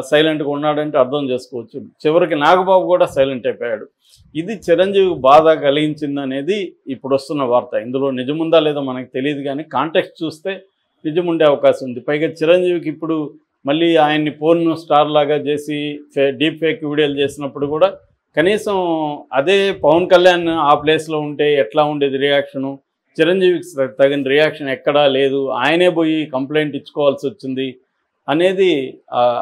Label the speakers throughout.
Speaker 1: సైలెంట్గా ఉన్నాడంటే అర్థం చేసుకోవచ్చు. చివరికి నాగబాబు కూడా సైలెంట్ అయిపోయాడు. ఇది చిరంజీవికి బాధ కలిగించిందనేది ఇప్పుడు వస్తున్న వార్త. ఇందులో నిజముందా లేదో మనకు తెలియదు, కానీ కాంటెక్స్ట్ చూస్తే నిజముండే అవకాశం ఉంది. పైగా చిరంజీవికి ఇప్పుడు మళ్ళీ ఆయన్ని పోర్న్ స్టార్ లాగా చేసి డీప్ ఫేక్ వీడియోలు చేసినప్పుడు కూడా కనీసం అదే పవన్ కళ్యాణ్ ఆ ప్లేస్లో ఉంటే ఎట్లా ఉండేది రియాక్షను, చిరంజీవికి తగిన రియాక్షన్ ఎక్కడా లేదు, ఆయనే పోయి కంప్లైంట్ ఇచ్చుకోవాల్సి వచ్చింది అనేది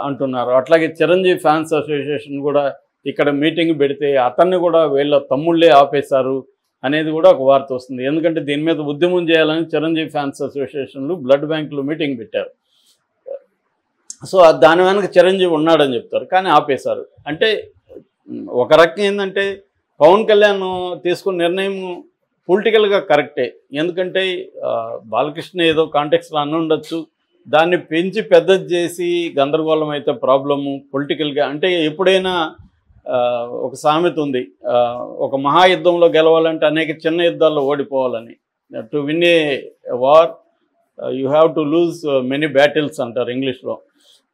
Speaker 1: అంటున్నారు. అట్లాగే చిరంజీవి ఫ్యాన్స్ అసోసియేషన్ కూడా ఇక్కడ మీటింగ్ పెడితే అతన్ని కూడా వీళ్ళ తమ్ముళ్ళే ఆపేశారు అనేది కూడా ఒక వార్త వస్తుంది. ఎందుకంటే దీని మీద ఉద్యమం చేయాలని చిరంజీవి ఫ్యాన్స్ అసోసియేషన్లు బ్లడ్ బ్యాంకులు మీటింగ్ పెట్టారు. సో దాని వెనక చిరంజీవి ఉన్నాడని చెప్తారు, కానీ ఆపేశారు. అంటే ఒక రకం ఏంటంటే పవన్ కళ్యాణ్ తీసుకున్న నిర్ణయం పొలిటికల్గా కరెక్టే. ఎందుకంటే బాలకృష్ణ ఏదో కాంటెక్స్లో అన్న ఉండొచ్చు, దాన్ని పెంచి పెద్దది చేసి గందరగోళం అయితే ప్రాబ్లము పొలిటికల్గా. అంటే ఎప్పుడైనా ఒక సామెత ఉంది, ఒక మహాయుద్ధంలో గెలవాలంటే అనేక చిన్న యుద్ధాల్లో ఓడిపోవాలని. To win a war you have to lose many battles అంటారు ఇంగ్లీష్లో.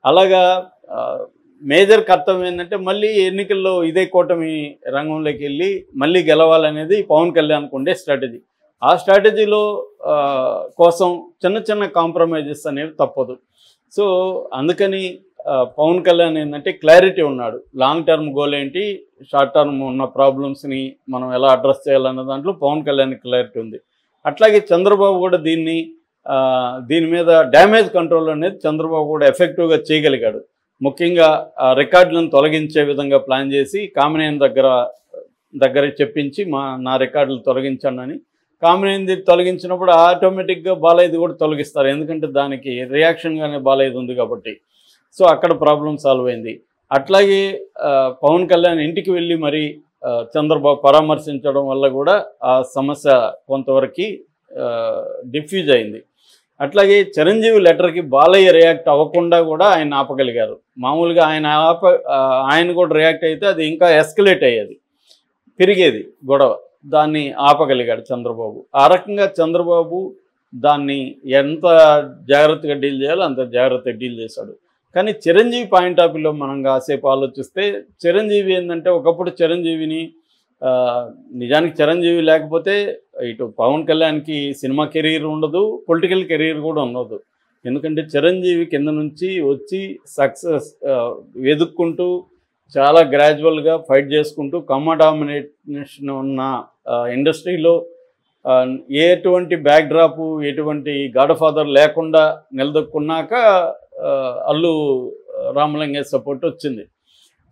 Speaker 1: అలాగా మేజర్ కర్తవ్యం ఏంటంటే మళ్ళీ ఎన్నికల్లో ఇదే కూటమి రంగంలోకి వెళ్ళి మళ్ళీ గెలవాలనేది పవన్ కళ్యాణ్కు ఉండే స్ట్రాటజీ. ఆ స్ట్రాటజీలో కోసం చిన్న చిన్న కాంప్రమైజెస్ అనేవి తప్పదు. సో అందుకని పవన్ కళ్యాణ్ ఏంటంటే క్లారిటీ ఉన్నాడు. లాంగ్ టర్మ్ గోల్ ఏంటి, షార్ట్ టర్మ్ ఉన్న ప్రాబ్లమ్స్ని మనం ఎలా అడ్రస్ చేయాలన్న దాంట్లో పవన్ కళ్యాణ్కి క్లారిటీ ఉంది. అట్లాగే చంద్రబాబు కూడా దీని మీద డ్యామేజ్ కంట్రోల్ అనేది చంద్రబాబు కూడా ఎఫెక్టివ్గా చేయగలిగాడు. ముఖ్యంగా రికార్డులను తొలగించే విధంగా ప్లాన్ చేసి కామినేని దగ్గర చెప్పించి నా రికార్డులు తొలగించండి. కామినేని తొలగించినప్పుడు ఆటోమేటిక్గా బాలయ్యది కూడా తొలగిస్తారు, ఎందుకంటే దానికి రియాక్షన్గానే బాలయ్యది ఉంది కాబట్టి. సో అక్కడ ప్రాబ్లం సాల్వ్ అయింది. అట్లాగే పవన్ కళ్యాణ్ ఇంటికి వెళ్ళి మరి చంద్రబాబు పరామర్శించడం వల్ల కూడా ఆ సమస్య కొంతవరకు డిఫ్యూజ్ అయింది. అట్లాగే చిరంజీవి లెటర్కి బాలయ్య రియాక్ట్ అవ్వకుండా కూడా ఆయన ఆపగలిగారు. మామూలుగా ఆయన కూడా రియాక్ట్ అయితే అది ఇంకా ఎస్కలేట్ అయ్యేది, పెరిగేది గొడవ. దాన్ని ఆపగలిగాడు చంద్రబాబు. ఆ రకంగా చంద్రబాబు దాన్ని ఎంత జాగ్రత్తగా డీల్ చేయాలో అంత జాగ్రత్తగా డీల్ చేశాడు. కానీ చిరంజీవి పాయింట్ ఆఫ్ వ్యూలో మనం కాసేపు ఆలోచిస్తే చిరంజీవి ఏంటంటే ఒకప్పుడు చిరంజీవిని నిజానికి చిరంజీవి లేకపోతే ఇటు పవన్ కళ్యాణ్కి సినిమా కెరీర్ ఉండదు, పొలిటికల్ కెరీర్ కూడా ఉండదు. ఎందుకంటే చిరంజీవి కింద నుంచి వచ్చి సక్సెస్ వెతుక్కుంటూ చాలా గ్రాడ్యువల్గా ఫైట్ చేసుకుంటూ డామినేషన్ ఉన్న ఇండస్ట్రీలో ఎటువంటి బ్యాక్డ్రాపు ఎటువంటి గాడ్ ఫాదర్ లేకుండా నిలదొక్కున్నాక అల్లు రామలింగ సపోర్ట్ వచ్చింది.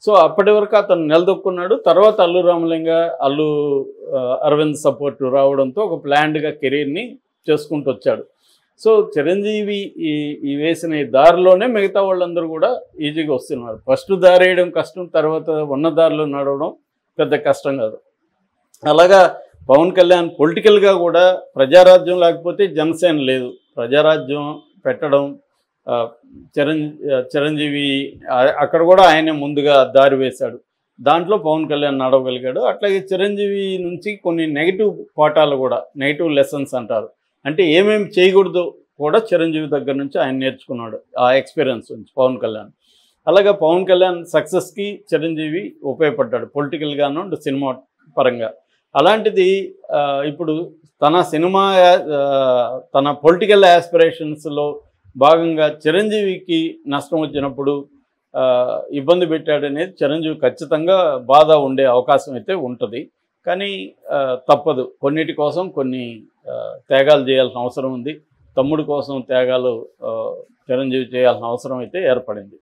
Speaker 1: సో అప్పటి వరకు అతను నిలదొక్కున్నాడు. తర్వాత అల్లు రామలింగ అల్లు అరవింద్ సపోర్ట్ రావడంతో ఒక ప్లాన్డ్గా కెరీర్ని చేసుకుంటూ వచ్చాడు. సో చిరంజీవి ఈ వేసిన ఈ దారిలోనే మిగతా వాళ్ళందరూ కూడా ఈజీగా వస్తున్నారు. ఫస్ట్ దారి వేయడం కష్టం, తర్వాత ఉన్న దారిలో నడవడం పెద్ద కష్టం కాదు. అలాగా పవన్ కళ్యాణ్ పొలిటికల్గా కూడా ప్రజారాజ్యం లేకపోతే జనసేన లేదు, ప్రజారాజ్యం పెట్టడం చిరంజీవి అక్కడ కూడా ఆయనే ముందుగా దారి వేశాడు. దాంట్లో పవన్ కళ్యాణ్ నడవగలిగాడు. అట్లాగే చిరంజీవి నుంచి కొన్ని నెగిటివ్ పాఠాలు కూడా, నెగిటివ్ లెసన్స్ అంటారు, అంటే ఏమేమి చేయకూడదు కూడా చిరంజీవి దగ్గర నుంచి ఆయన నేర్చుకున్నాడు ఆ ఎక్స్పీరియన్స్ నుంచి పవన్ కళ్యాణ్. అలాగే పవన్ కళ్యాణ్ సక్సెస్కి చిరంజీవి ఉపయోగపడ్డాడు పొలిటికల్గాను అండ్ సినిమా పరంగా. అలాంటిది ఇప్పుడు తన పొలిటికల్ యాస్పిరేషన్స్లో భాగంగా చిరంజీవికి నష్టం వచ్చినప్పుడు ఇబ్బంది పెట్టాడనేది చిరంజీవి ఖచ్చితంగా బాధ ఉండే అవకాశం అయితే ఉంటుంది. కానీ తప్పదు, కొన్నిటి కోసం కొన్ని త్యాగాలు చేయాల్సిన అవసరం ఉంది. తమ్ముడి కోసం త్యాగాలు చిరంజీవి చేయాల్సిన అవసరం అయితే ఏర్పడింది.